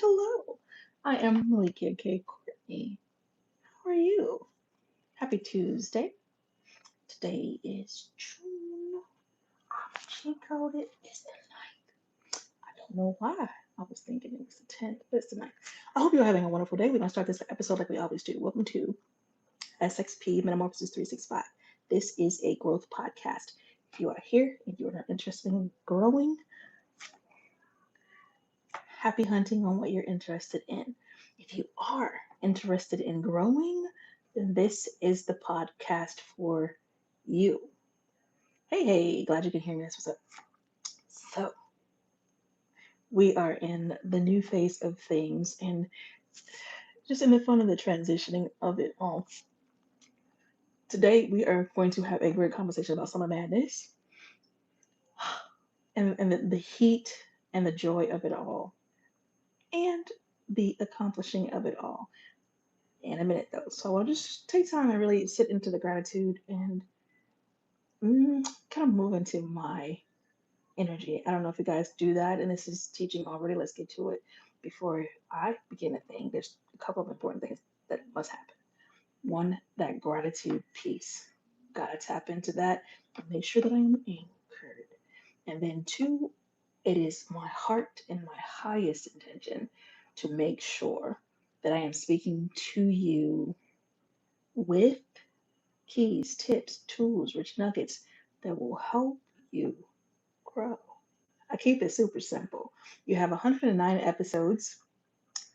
hello. I am Malika K. Courtney. How are you? Happy Tuesday. Today is June. I'm cheat coded. It's the ninth. I don't know why. I was thinking it was the 10th, but it's the ninth. I hope you're having a wonderful day. We're going to start this episode like we always do. Welcome to SXP MetaMorphosis 365. This is a growth podcast. If you are here and you are interested in growing, happy hunting on what you're interested in. If you are interested in growing, then this is the podcast for you. Hey, hey, glad you can hear me. That's what's up. So, we are in the new phase of things and just in the fun of the transitioning of it all. Today, we are going to have a great conversation about summer madness and the heat and the joy of it all and the accomplishing of it all in a minute though. So I'll just take time and really sit into the gratitude and kind of move into my energy. I don't know if you guys do that, and this is teaching already. Let's get to it. Before I begin a thing, there's a couple of important things that must happen. One, that gratitude piece. Gotta tap into that and make sure that I'm anchored. And then two, it is my heart and my highest intention to make sure that I am speaking to you with keys, tips, tools, rich nuggets that will help you grow. I keep it super simple. You have 109 episodes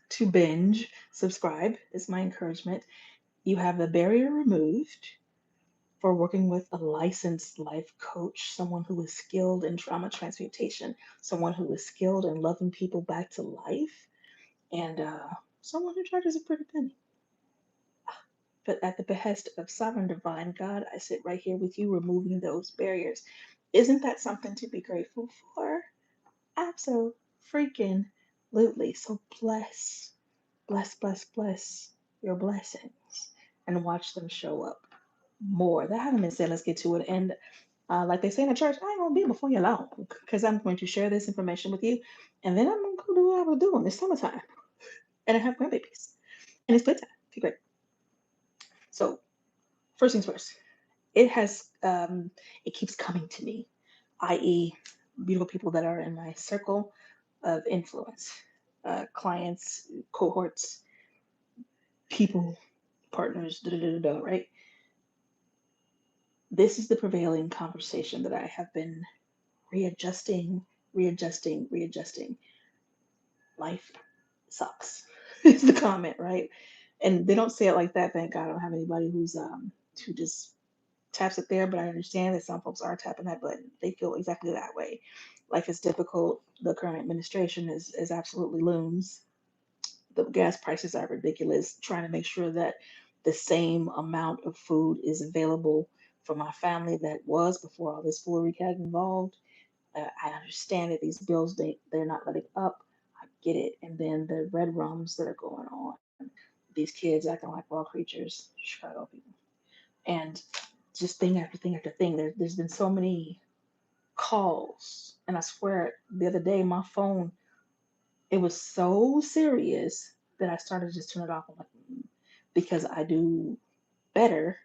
to binge. Subscribe is my encouragement. You have the barrier removed for working with a licensed life coach, someone who is skilled in trauma transmutation, someone who is skilled in loving people back to life, and someone who charges a pretty penny. But at the behest of sovereign divine God, I sit right here with you, removing those barriers. Isn't that something to be grateful for? Absolutely freaking lutely. So bless your blessings and watch them show up more. That having been said, let's get to it. And like they say in the church, I ain't gonna be before you long because I'm going to share this information with you, and then I'm gonna go do what I was doing. It's summertime, and I have grandbabies, and it's playtime. Okay, great. So first things first, it has it keeps coming to me, i.e., beautiful people that are in my circle of influence, clients, cohorts, people, partners, da da da da, right? This is the prevailing conversation that I have been readjusting. Life sucks. It's the comment, right? And they don't say it like that. Thank God I don't have anybody who just taps it there, but I understand that some folks are tapping that button. They feel exactly that way. Life is difficult. The current administration is absolutely looms. The gas prices are ridiculous. Trying to make sure that the same amount of food is available for my family that was before all this foolery got involved. I understand that these bills they're not letting up. I get it. And then the red rums that are going on. These kids acting like wild creatures, Chicago people, and just thing after thing after thing. There's been so many calls, and I swear the other day my phone it was so serious that I started to just turn it off. I'm like, because I do better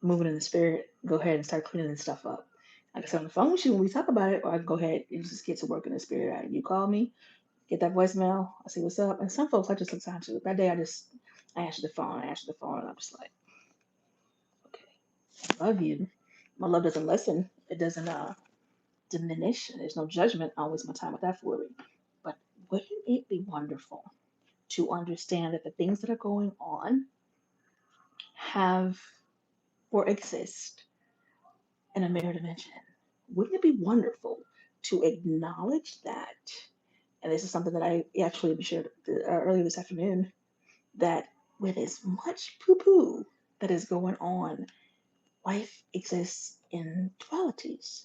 moving in the spirit. Go ahead and start cleaning this stuff up. Like I said on the phone with you when we talk about it, or I can go ahead and just get to work in the spirit. Right? You call me, get that voicemail, I see what's up. And some folks I just look down to. That day I answered the phone, and I'm just like, okay, I love you. My love doesn't lessen. It doesn't diminish. And there's no judgment. I don't waste my time with that foolery. But wouldn't it be wonderful to understand that the things that are going on have or exist in a mirror dimension? Wouldn't it be wonderful to acknowledge that? And this is something that I actually shared earlier this afternoon, that with as much poo poo that is going on, life exists in dualities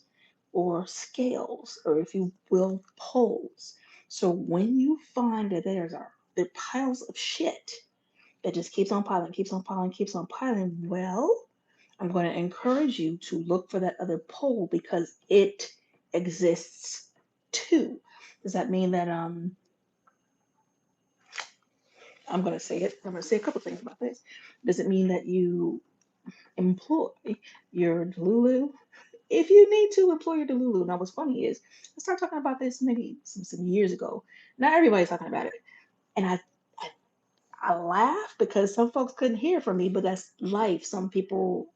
or scales, or if you will, poles. So when you find that there are piles of shit that just keeps on piling, keeps on piling, well, I'm going to encourage you to look for that other pole because it exists too. Does that mean that I'm going to say it. I'm going to say a couple things about this. Does it mean that you employ your Delulu? If you need to employ your Delulu. Now, what's funny is I started talking about this maybe some years ago. Not everybody's talking about it. And I, I laugh because some folks couldn't hear from me, but that's life. Some people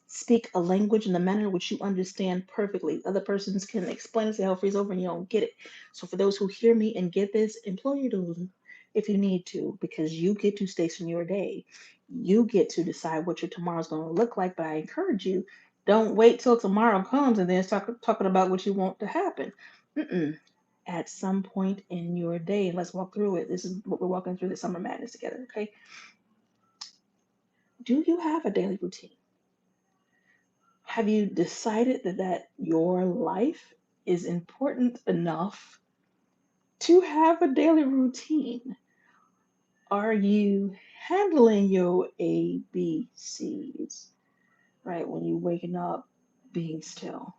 speak a language in a manner which you understand perfectly. Other persons can explain it to hell freeze over and you don't get it. So for those who hear me and get this, employ your Delulu if you need to, because you get to station your day. You get to decide what your tomorrow's going to look like. But I encourage you, don't wait till tomorrow comes and then start talking about what you want to happen. Mm-mm. At some point in your day, let's walk through it. This is what we're walking through the summer madness together, okay? Do you have a daily routine? Have you decided that your life is important enough to have a daily routine? Are you handling your ABCs, right? When you're waking up, being still,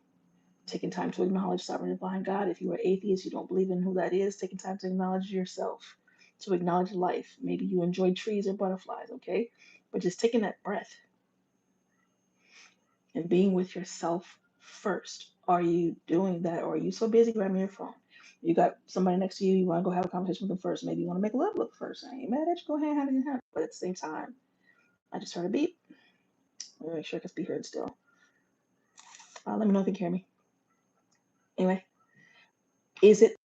taking time to acknowledge sovereign divine God. If you are atheist, you don't believe in who that is, taking time to acknowledge yourself, to acknowledge life. Maybe you enjoy trees or butterflies, okay? But just taking that breath and being with yourself first. Are you doing that, or are you so busy grabbing your phone? You got somebody next to you, you want to go have a conversation with them first. Maybe you want to make love look first. I ain't mad at you. Go ahead, have it. But at the same time, I just heard a beep. Let me make sure I can be heard still. Let me know if you can hear me. Anyway, is it?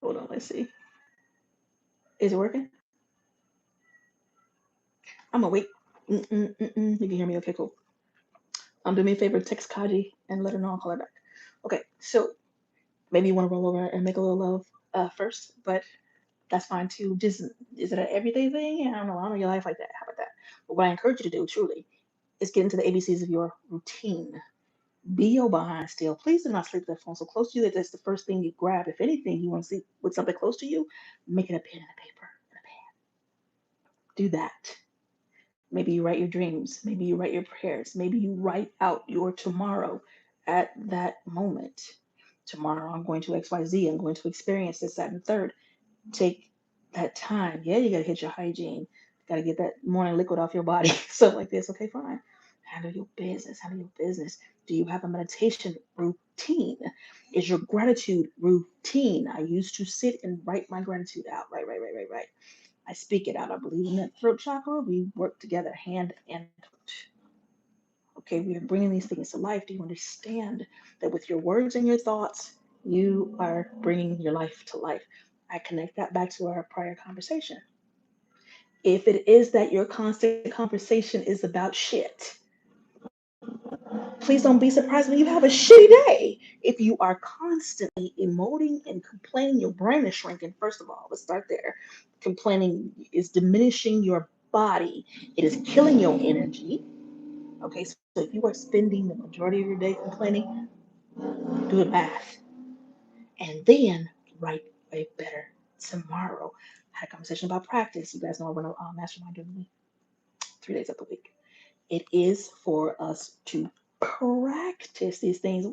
Hold on, let's see. Is it working? I'm gonna wait. You can hear me? Okay, cool. Do me a favor, text Kaji and let her know I'll call her back. Okay, so maybe you want to roll over and make a little love first, but that's fine too. Just is it an everyday thing? I don't know your life like that. How about that? But what I encourage you to do truly is get into the ABCs of your routine. Be your behind still. Please do not sleep with that phone so close to you that that's the first thing you grab. If anything, you want to sleep with something close to you, make it a pen and a paper and a pen. Do that. Maybe you write your dreams. Maybe you write your prayers. Maybe you write out your tomorrow at that moment. Tomorrow I'm going to XYZ. I'm going to experience this, that, and the third. Take that time. Yeah, you gotta hit your hygiene. Gotta get that morning liquid off your body. Stuff like this. Okay, fine. Handle your business. Handle your business. Do you have a meditation routine? Is your gratitude routine? I used to sit and write my gratitude out. Right. I speak it out. I believe in that throat chakra. We work together hand and foot. Okay, we are bringing these things to life. Do you understand that with your words and your thoughts, you are bringing your life to life? I connect that back to our prior conversation. If it is that your constant conversation is about shit, please don't be surprised when you have a shitty day. If you are constantly emoting and complaining, your brain is shrinking. First of all, let's start there. Complaining is diminishing your body, it is killing your energy. Okay, so if you are spending the majority of your day complaining, do the math and then write a better tomorrow. I had a conversation about practice. You guys know I run a mastermind during the week, 3 days of the week. It is for us to practice these things.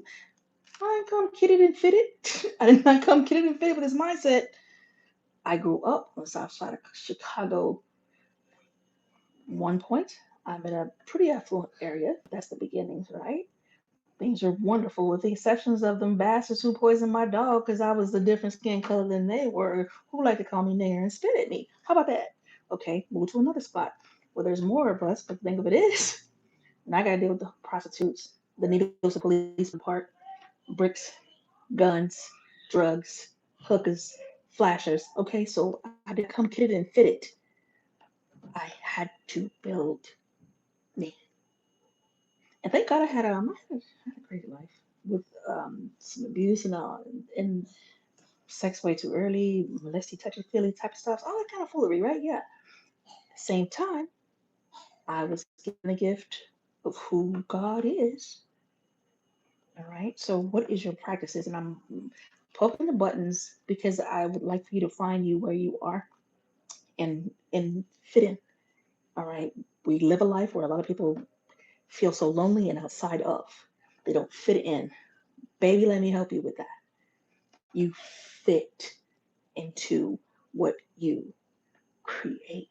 I didn't come kitted and fitted. I did not come kitted and fitted with this mindset. I grew up on the south side of Chicago. One point, I'm in a pretty affluent area. That's the beginnings, right? Things are wonderful, with the exceptions of them bastards who poisoned my dog because I was a different skin color than they were, who like to call me nigger and spit at me. How about that? Okay, move to another spot where there's more of us, but the thing of it is, and I gotta deal with the prostitutes, the needles, the police part, bricks, guns, drugs, hookers, flashers. Okay, so I didn't come kitted and fitted. I had to build me. And thank God I had a crazy life with some abuse and sex way too early, molesty, touchy feely type of stuff, all that kind of foolery, right? Yeah. Same time, I was given a gift of who God is. All right. So what is your practices? And I'm poking the buttons because I would like for you to find you where you are and fit in. All right. We live a life where a lot of people feel so lonely and outside of. They don't fit in. Baby, let me help you with that. You fit into what you create.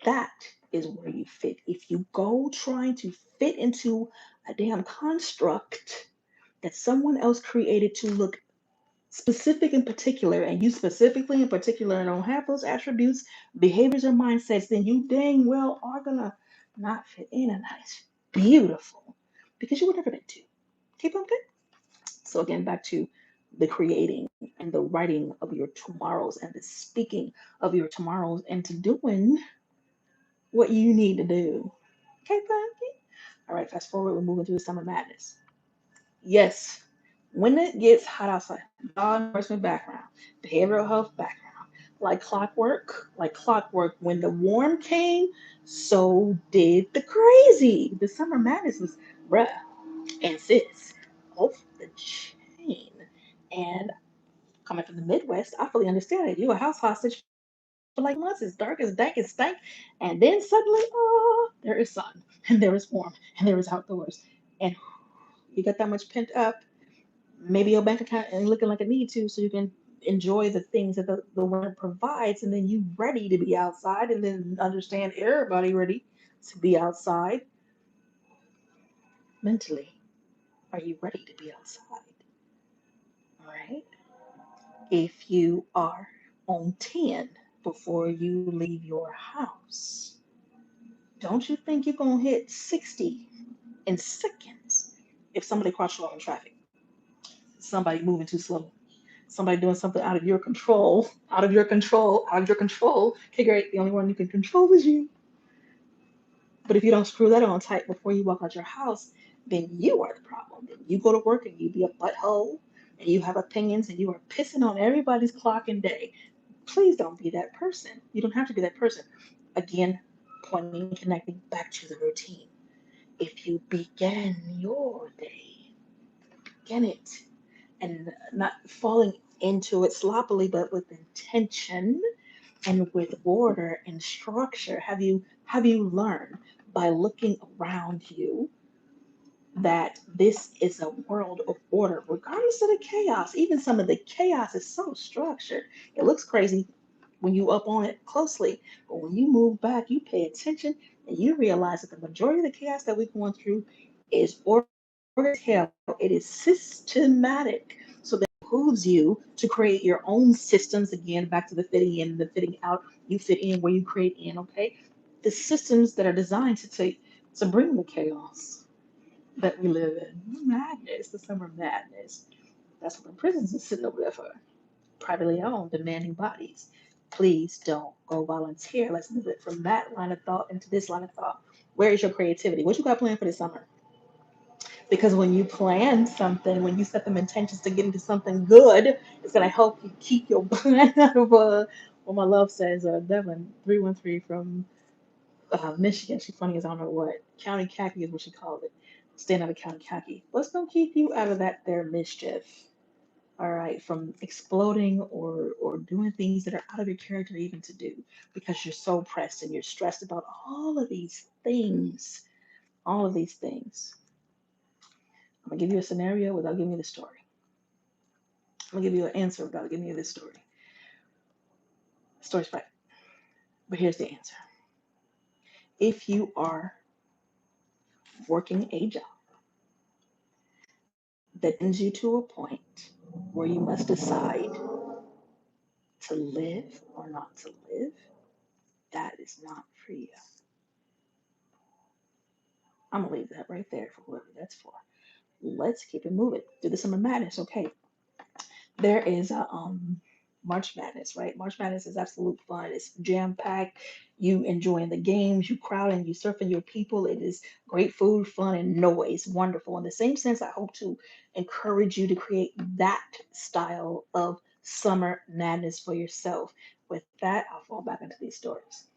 That is where you fit. If you go trying to fit into a damn construct that someone else created to look specific in particular, and you specifically in particular don't have those attributes, behaviors, or mindsets, then you dang well are gonna not fit in, and that's beautiful because you were never meant to. Keep on good. So again, back to the creating and the writing of your tomorrows and the speaking of your tomorrows into doing what you need to do. Okay, Punky? All right, fast forward, we're moving to the summer madness. Yes, when it gets hot outside, law enforcement background, behavioral health background, like clockwork, when the warm came, so did the crazy. The summer madness was, bruh, and sis, off the chain. And coming from the Midwest, I fully understand it. You a house hostage for like 2 months, it's dark, it's dank, it's stank, and then suddenly, oh, there is sun, and there is warm, and there is outdoors. And you got that much pent up. Maybe your bank account ain't looking like it need to, so you can enjoy the things that the winter provides, and then you ready to be outside, and then understand everybody ready to be outside mentally. Are you ready to be outside? All right. If you are on 10 before you leave your house, don't you think you're going to hit 60 in seconds if somebody crosses you off in traffic? Somebody moving too slow, somebody doing something out of your control, out of your control, out of your control. Okay, great. The only one you can control is you. But if you don't screw that on tight before you walk out your house, then you are the problem. Then you go to work and you be a butthole and you have opinions and you are pissing on everybody's clock and day. Please don't be that person. You don't have to be that person. Again, pointing, connecting back to the routine. If you begin your day, begin it and not falling into it sloppily, but with intention and with order and structure. Have you learned by looking around you that this is a world of order, regardless of the chaos? Even some of the chaos is so structured. It looks crazy when you up on it closely, but when you move back, you pay attention and you realize that the majority of the chaos that we're going through is organized hell. It is systematic. So that behooves you to create your own systems. Again, back to the fitting in, the fitting out. You fit in where you create in. Okay, the systems that are designed to bring the chaos that we live in. Madness, the summer madness. That's what the prisons are sitting over there for. Privately owned, demanding bodies. Please don't go volunteer. Let's move it from that line of thought into this line of thought. Where is your creativity? What you got planned for this summer? Because when you plan something, when you set them intentions to get into something good, it's going to help you keep your plan out of what my love says, Devlin 313 from Michigan. She's funny as I don't know what. County khaki is what she called it. Staying out of county khaki. What's going to keep you out of that there mischief? All right, from exploding or doing things that are out of your character even to do because you're so pressed and you're stressed about all of these things. All of these things. I'm gonna give you a scenario without giving you the story. I'm gonna give you an answer without giving you this story. Story's right, but here's the answer. If you are working a job that brings you to a point where you must decide to live or not to live, that is not for you. I'm gonna leave that right there for whoever that's for. Let's keep it moving. Do the summer madness, okay? There is a March Madness, right? March Madness is absolute fun. It's jam packed. You enjoying the games, you crowding, you surfing your people. It is great food, fun, and noise. Wonderful. In the same sense, I hope to encourage you to create that style of summer madness for yourself. With that, I'll fall back into these stories.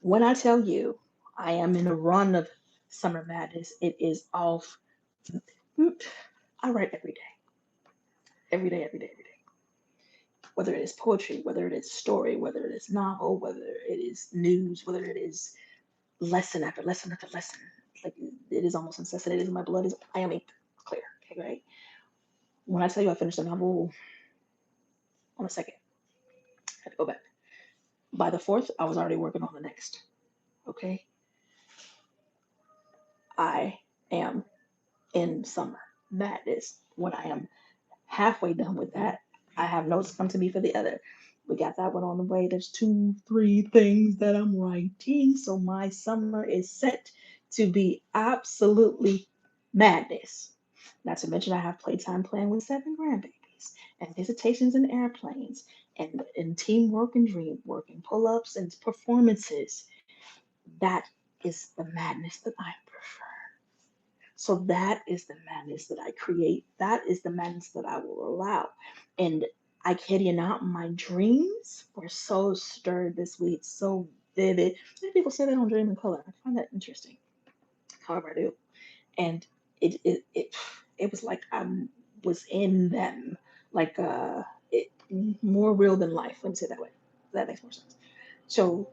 When I tell you I am in a run of summer madness, it is off. I write every day, every day, every day, every day. Whether it is poetry, whether it is story, whether it is novel, whether it is news, whether it is lesson after lesson after lesson. Like it is almost incessant. It is in my blood. Is I am ink clear. Okay, right? When I tell you I finished a novel on a second, I had to go back. By the fourth, I was already working on the next. Okay. I am in summer. That is when I am halfway done with that. I have notes come to me for the other. We got that one on the way. There's two, three things that I'm writing. So my summer is set to be absolutely madness. Not to mention I have playtime planned with seven grandbabies and visitations in airplanes and teamwork and dream work and pull-ups and performances. That is the madness that I prefer. So that is the madness that I create. That is the madness that I will allow. And I kid you not, my dreams were so stirred this week, so vivid. Many people say they don't dream in color. I find that interesting. However, I do. And it was like I was in them, like it more real than life. Let me say it that way. That makes more sense. So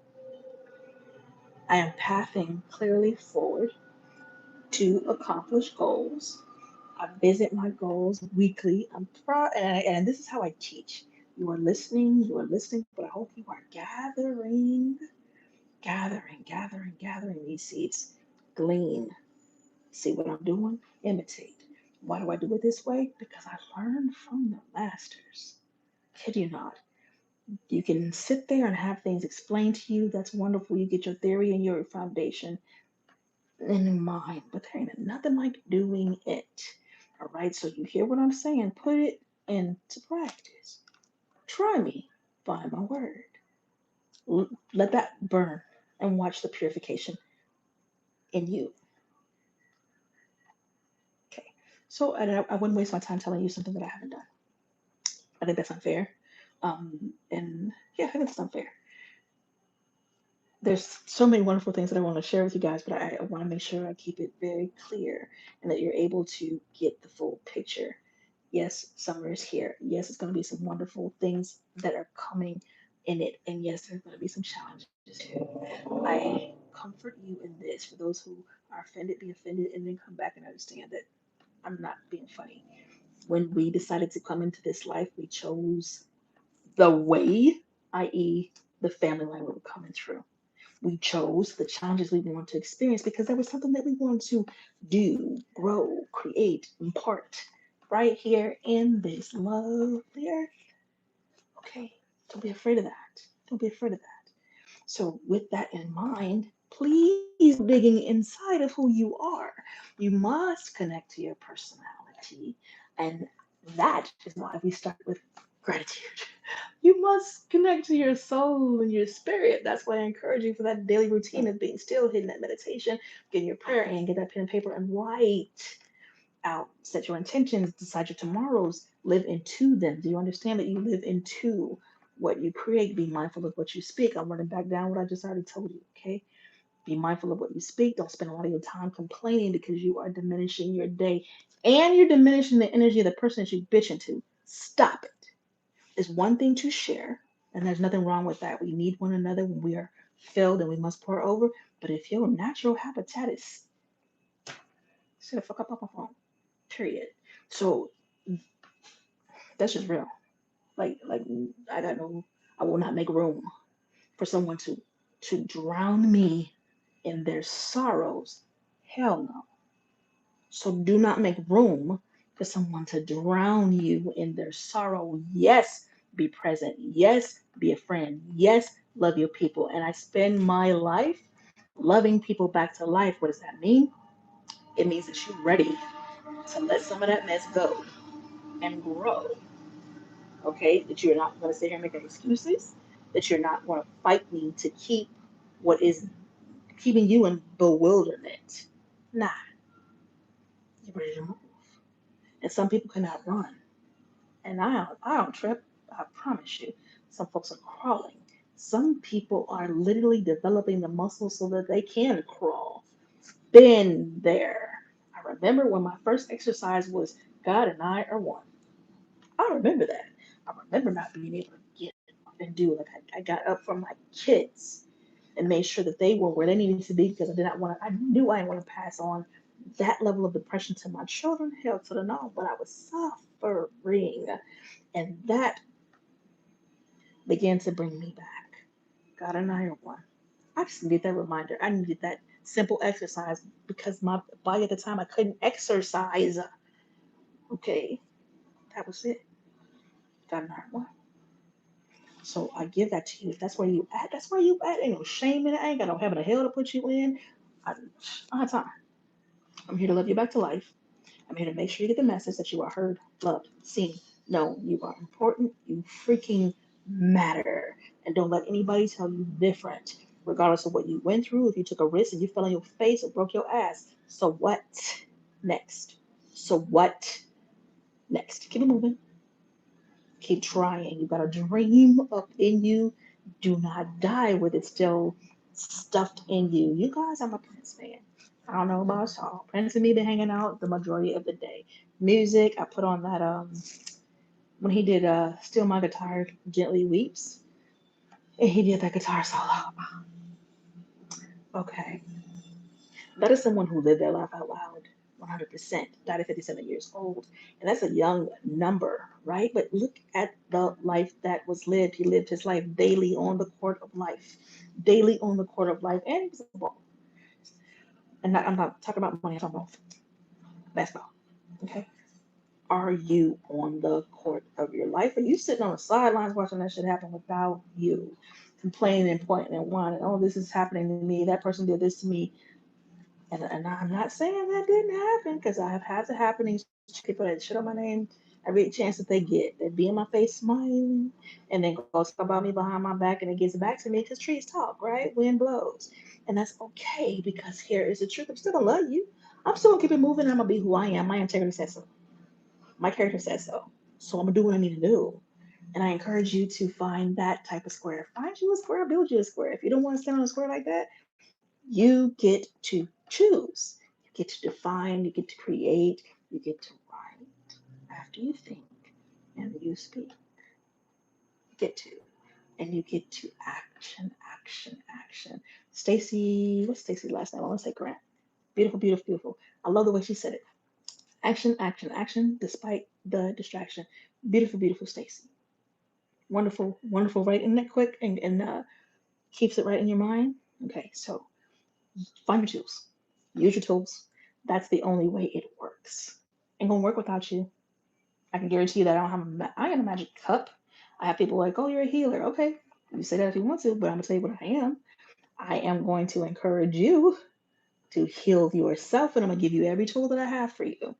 I am pathing clearly forward to accomplish goals. I visit my goals weekly. I'm proud, and this is how I teach. You are listening, but I hope you are gathering these seeds. Glean, see what I'm doing, imitate. Why do I do it this way? Because I learned from the masters. Kid you not. You can sit there and have things explained to you. That's wonderful. You get your theory and your foundation in mind, but there ain't nothing like doing it. All right, so you hear what I'm saying? Put it into practice. Try me by my word. Let that burn and watch the purification in you. Okay, so I wouldn't waste my time telling you something that I haven't done. I think that's unfair. And yeah, I think that's unfair. There's so many wonderful things that I want to share with you guys, but I want to make sure I keep it very clear and that you're able to get the full picture. Yes, summer is here. Yes, it's going to be some wonderful things that are coming in it. And yes, there's going to be some challenges too. I comfort you in this. For those who are offended, be offended and then come back and understand that I'm not being funny. When we decided to come into this life, we chose the way, i.e., the family line we were coming through. We chose the challenges we wanted to experience because there was something that we wanted to do, grow, create, impart right here in this lovely earth. Okay, don't be afraid of that. Don't be afraid of that. So, with that in mind, please digging inside of who you are. You must connect to your personality, and that is why we start with gratitude. You must connect to your soul and your spirit. That's why I encourage you for that daily routine of being still, hitting that meditation, getting your prayer in, get that pen and paper, and write out. Set your intentions, decide your tomorrows, live into them. Do you understand that you live into what you create? Be mindful of what you speak. I'm running back down what I just already told you, okay? Be mindful of what you speak. Don't spend a lot of your time complaining because you are diminishing your day and you're diminishing the energy of the person that you bitching to. Stop it. It's one thing to share, and there's nothing wrong with that. We need one another when we are filled and we must pour over. But if your natural habitat is sit the fuck up off my phone, period. So that's just real. Like I don't know. I will not make room for someone to drown me in their sorrows. Hell no. So do not make room for someone to drown you in their sorrow. Yes, be present. Yes, be a friend. Yes, love your people. And I spend my life loving people back to life. What does that mean? It means that you're ready to let some of that mess go and grow. Okay, that you're not going to sit here and make excuses, that you're not going to fight me to keep what is keeping you in bewilderment. Nah, you're ready to move. And some people cannot run. And I don't trip. I promise you. Some folks are crawling. Some people are literally developing the muscles so that they can crawl. Been there. I remember when my first exercise was God and I are one. I remember that. I remember not being able to get up and do it. Like I got up for my kids and made sure that they were where they needed to be because I did not want to. I knew I didn't want to pass on that level of depression to my children. Hell to the no, but I was suffering, and that began to bring me back. got an iron one. I just needed that reminder. I needed that simple exercise because my body at the time I couldn't exercise. Okay, that was it. Got an iron one. So I give that to you. If that's where you at, that's where you at. Ain't no shame in it. I ain't got no heaven or hell to put you in. I don't have time. I'm here to love you back to life. I'm here to make sure you get the message that you are heard, loved, seen, known. You are important. You freaking matter. And don't let anybody tell you different, regardless of what you went through. If you took a risk and you fell on your face or broke your ass, so what next? So what next? Keep it moving. Keep trying. You got a dream up in you. Do not die with it still stuffed in you. You guys, I'm a Prince fan. I don't know about y'all. Prince and me been hanging out the majority of the day. Music, I put on that when he did Still My Guitar Gently Weeps. And he did that guitar solo. Okay. That is someone who lived their life out loud. 100%, died at 57 years old. And that's a young number, right? But look at the life that was lived. He lived his life daily on the court of life, daily on the court of life. And he was a ball. And I'm not talking about money, I'm talking about basketball. Okay. Are you on the court of your life? Are you sitting on the sidelines watching that shit happen without you? Complaining and pointing and whining, oh, this is happening to me. That person did this to me. And I'm not saying that didn't happen because I have had the happenings. People that shit on my name every chance that they get. They be in my face smiling and then go talk about me behind my back and it gets back to me because trees talk, right? Wind blows. And that's okay because here is the truth. I'm still gonna love you. I'm still gonna keep it moving. I'm gonna be who I am. My integrity says so. My character says so. So I'm gonna do what I need to do. And I encourage you to find that type of square. Find you a square, build you a square. If you don't want to stand on a square like that, you get to choose. You get to define, you get to create, you get to write after you think and you speak. You get to. And you get to action, action, action. Stacy, what's Stacy's last name? I want to say Grant. Beautiful, beautiful, beautiful. I love the way she said it. Action, action, action, despite the distraction. Beautiful, beautiful Stacy. Wonderful, wonderful, right? Isn't that quick and keeps it right in your mind? Okay, so find your tools. Use your tools. That's the only way it works. Ain't gonna work without you. I can guarantee you that I don't have I ain't a magic cup. I have people like, oh, you're a healer. Okay, you say that if you want to, but I'm gonna tell you what I am. I am going to encourage you to heal yourself, and I'm gonna give you every tool that I have for you.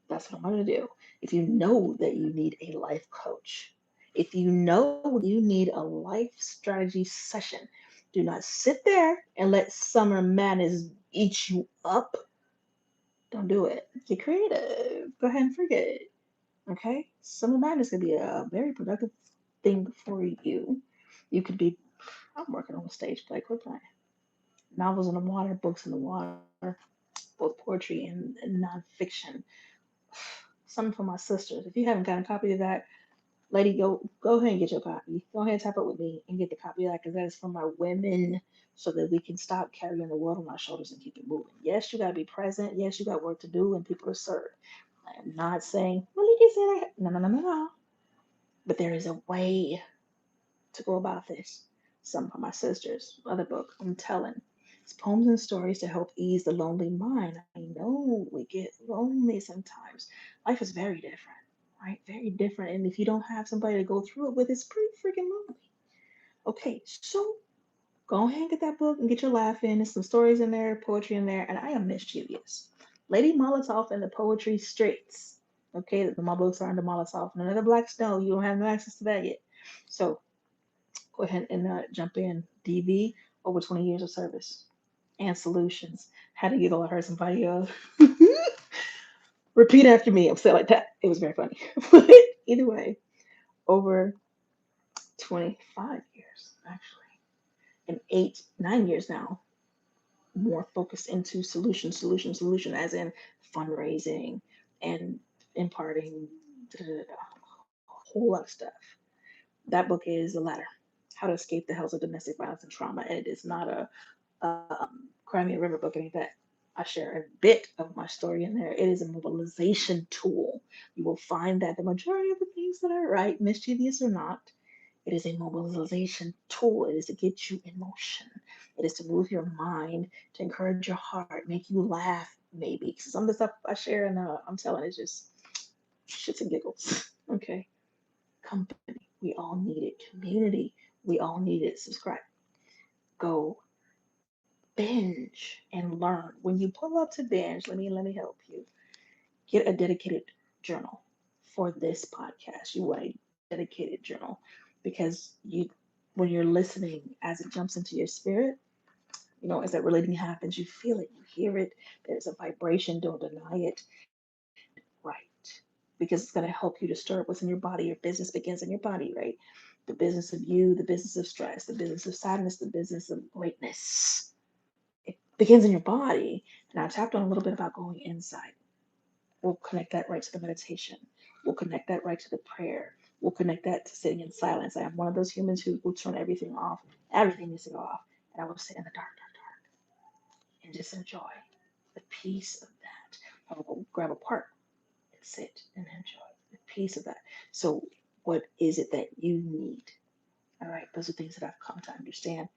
That's what I'm gonna do. If you know that you need a life coach, if you know you need a life strategy session, do not sit there and let summer madness eat you up. Don't do it. Get creative. Go ahead and forget it. Okay? Summer madness can be a very productive thing for you. You could be, I'm working on a stage play, quit playing. Novels in the water, books in the water, both poetry and nonfiction. Something for my sisters. If you haven't got a copy of that, lady, go ahead and get your copy. Go ahead and tap it with me and get the copy of that because that is for my women so that we can stop carrying the world on our shoulders and keep it moving. Yes, you gotta be present. Yes, you got work to do and people to serve. I am not saying, well, you can say that. No, no, no, no, no. But there is a way to go about this. Some of my sisters, other book, I'm telling. It's poems and stories to help ease the lonely mind. I know we get lonely sometimes. Life is very different, right? Very different. And if you don't have somebody to go through it with, it's pretty freaking lonely. Okay, so go ahead and get that book and get your laugh in. There's some stories in there, poetry in there, and I am mischievous. Lady Molotov and the Poetry Straits. Okay, my books are under Molotov. And another Black Snow, you don't have no access to that yet. So go ahead and jump in. DV, over 20 years of service and solutions. Had to giggle. I heard somebody repeat after me. I'm saying like that. It was very funny. But either way, over 25 years actually, and 9 years now, more focused into solution, as in fundraising and imparting a whole lot of stuff. That book is The Ladder: How to Escape the Hells of Domestic Violence and Trauma. And it is not a Crimea River book, any of that. I share a bit of my story in there. It is a mobilization tool. You will find that the majority of the things that I write, mischievous or not, It is a mobilization tool. It is to get you in motion. It is to move your mind, to encourage your heart, make you laugh, maybe. 'Cause some of the stuff I share and I'm telling it's just shits and giggles. Okay. Company. We all need it. Community. We all need it. Subscribe. Go binge and learn. When you pull up to binge, let me help you. Get a dedicated journal for this podcast. You want a dedicated journal because you when you're listening as it jumps into your spirit, as that relating happens, you feel it, you hear it, there's a vibration, don't deny it. Right. Because it's going to help you to stir up what's in your body. Your business begins in your body, right? The business of you, the business of stress, the business of sadness, the business of greatness. It begins in your body. And I tapped on a little bit about going inside. We'll connect that right to the meditation. We'll connect that right to the prayer. We'll connect that to sitting in silence. I am one of those humans who will turn everything off. Everything needs to go off. And I will sit in the dark, dark, dark, and just enjoy the peace of that. I will go grab a park and sit and enjoy the peace of that. So, what is it that you need? All right, those are things that I've come to understand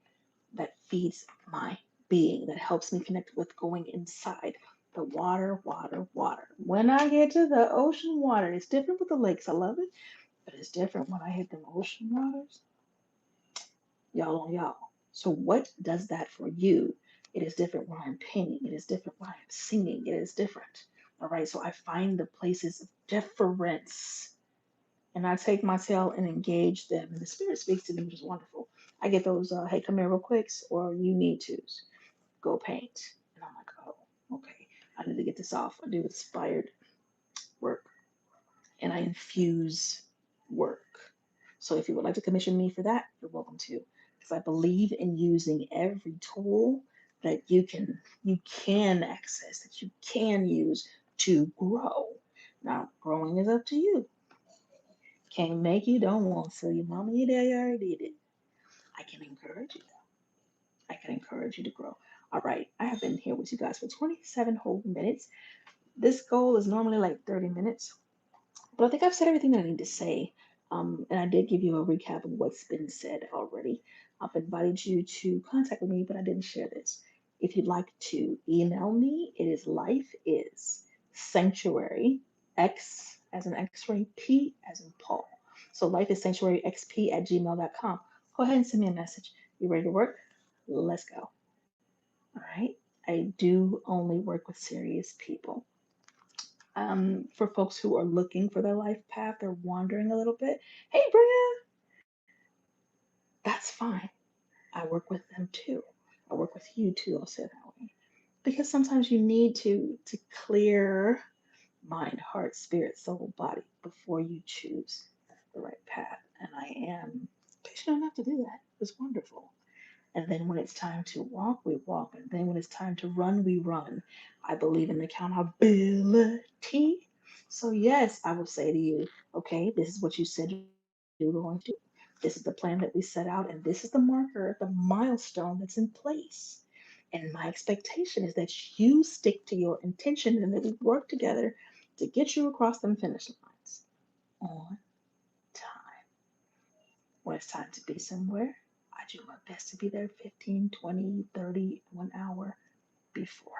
that feeds my being, that helps me connect with going inside. The water, water, water. When I get to the ocean water, it's different with the lakes. I love it, but it's different when I hit them ocean waters. Y'all on y'all. So, what does that for you? It is different when I'm painting. It is different when I'm singing. It is different. All right. So, I find the places of difference and I take my tail and engage them. And the spirit speaks to them, which is wonderful. I get those, hey, come here real quicks, or you need to's. Go paint. And I'm like, oh, okay. I need to get this off. I do inspired work and I infuse work. So if you would like to commission me for that, you're welcome to. Because I believe in using every tool that you can access, that you can use to grow. Now, growing is up to you. Can't make you, don't want to. Your mama, you there, you already did it. I can encourage you. I can encourage you to grow. All right, I have been here with you guys for 27 whole minutes. This goal is normally like 30 minutes, but I think I've said everything that I need to say. And I did give you a recap of what's been said already. I've invited you to contact with me, but I didn't share this. If you'd like to email me, it is life is sanctuary, X as in X-ray, P as in Paul. So life is sanctuary XP at gmail.com. Go ahead and send me a message. You ready to work? Let's go. All right. I do only work with serious people. For folks who are looking for their life path, they're wandering a little bit. Hey, Bria, that's fine. I work with them too. I work with you too. I'll say it that way because sometimes you need to clear mind, heart, spirit, soul, body before you choose the right path. And I am patient enough to do that. It's wonderful. And then when it's time to walk, we walk. And then when it's time to run, we run. I believe in accountability. So, yes, I will say to you, okay, this is what you said you were going to do. This is the plan that we set out, and this is the marker, the milestone that's in place. And my expectation is that you stick to your intention and that we work together to get you across them finish lines on time. When it's time to be somewhere, I do my best to be there 15, 20, 30, 1 hour before.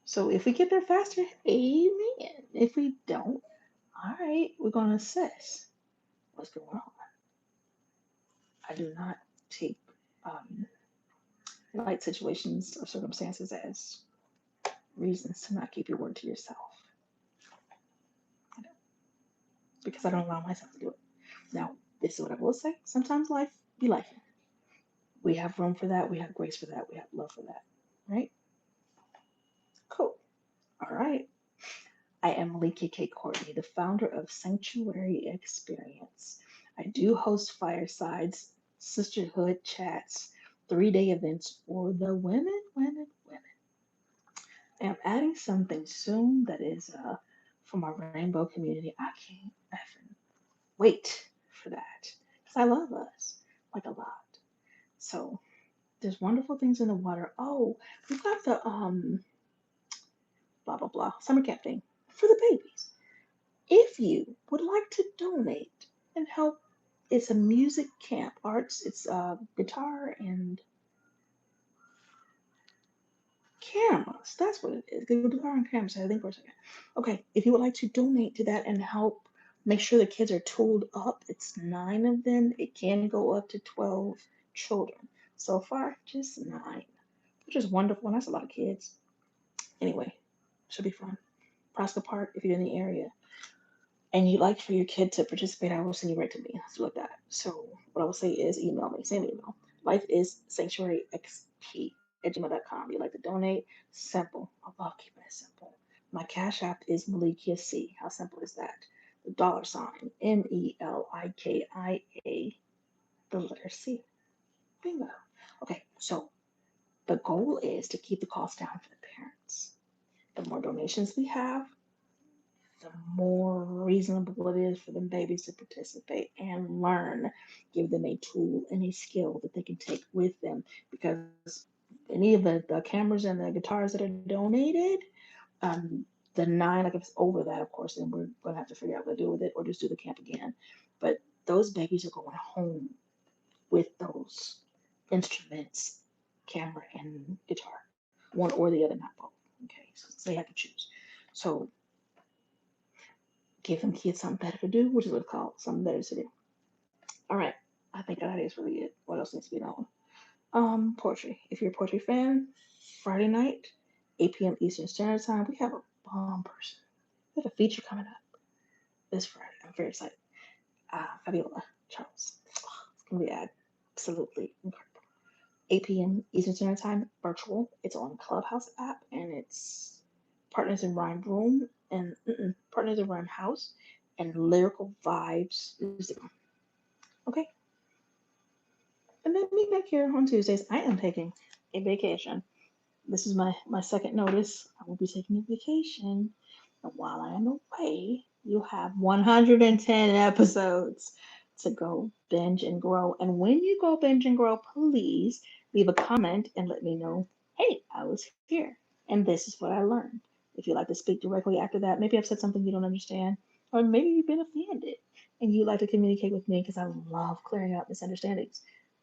So if we get there faster, amen. If we don't, all right, we're going to assess what's going on. I do not take um, light situations or circumstances as reasons to not keep your word to yourself. I don't, because I don't allow myself to do it. Now, this is what I will say. Sometimes life be life. We have room for that. We have grace for that. We have love for that. Right? Cool. All right. I am Malika K. Courtney, the founder of Sanctuary Experience. I do host firesides, sisterhood chats, 3-day events for the women, women, women. I am adding something soon that is for my rainbow community. I can't effing wait for that because I love us like a lot. So there's wonderful things in the water. Oh, we've got the blah blah blah summer camp thing for the babies. If you would like to donate and help It's a music camp, arts. It's guitar and cameras. That's what it is. Guitar and cameras. I think for a second. Okay, if you would like to donate to that and help make sure the kids are tooled up, it's 9 of them. It can go up to 12 children. So far, just 9, which is wonderful. And that's a lot of kids. Anyway, should be fun. Prosper Park, if you're in the area and you'd like for your kid to participate, I will send you right to me. Let's do like that. So what I will say is email me, same email. Life is sanctuaryxp@gmail.com. You like to donate? Simple. I love keeping it simple. My cash app is Malikia C. How simple is that? The dollar sign MELIKIA, the letter C. Bingo. Okay, so the goal is to keep the cost down for the parents. The more donations we have, the more reasonable it is for them babies to participate and learn. Give them a tool and a skill that they can take with them. Because any of the cameras and the guitars that are donated, um, the 9, like if it's over that, of course, then we're gonna have to figure out what to do with it or just do the camp again. But those babies are going home with those instruments, camera and guitar, one or the other, not both. Okay, so they have to choose. So give them kids something better to do, which is what it's called, something better to do. All right, I think that is really it. What else needs to be known? Poetry. If you're a poetry fan, Friday night, 8 p.m. Eastern Standard Time, we have a bomb person. We have a feature coming up this Friday. I'm very excited. Fabiola Charles. It's gonna be absolutely incredible. 8 p.m. Eastern Standard Time, virtual. It's on Clubhouse app, and it's Partners in Rhyme Room and Partners in Rhyme House and Lyrical Vibes Music. Okay, and then meet back here on Tuesdays. I am taking a vacation. This is my second notice. I will be taking a vacation, and while I am away, you have 110 episodes to go binge and grow. And when you go binge and grow, please leave a comment and let me know, hey, I was here, and this is what I learned. If you'd like to speak directly after that, maybe I've said something you don't understand, or maybe you've been offended and you'd like to communicate with me because I love clearing up misunderstandings.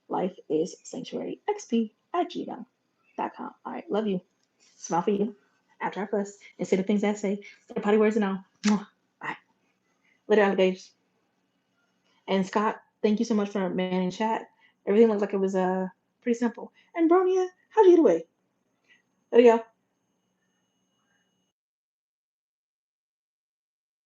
Life is sanctuaryxp@gmail.com. All right, love you. Smile for you. After I fuss and say the things I say, the potty words and all. Mwah. Bye. Later, alligators. And Scott, thank you so much for manning chat. Everything looked like it was pretty simple. And Bronia, how'd you get away? There you go.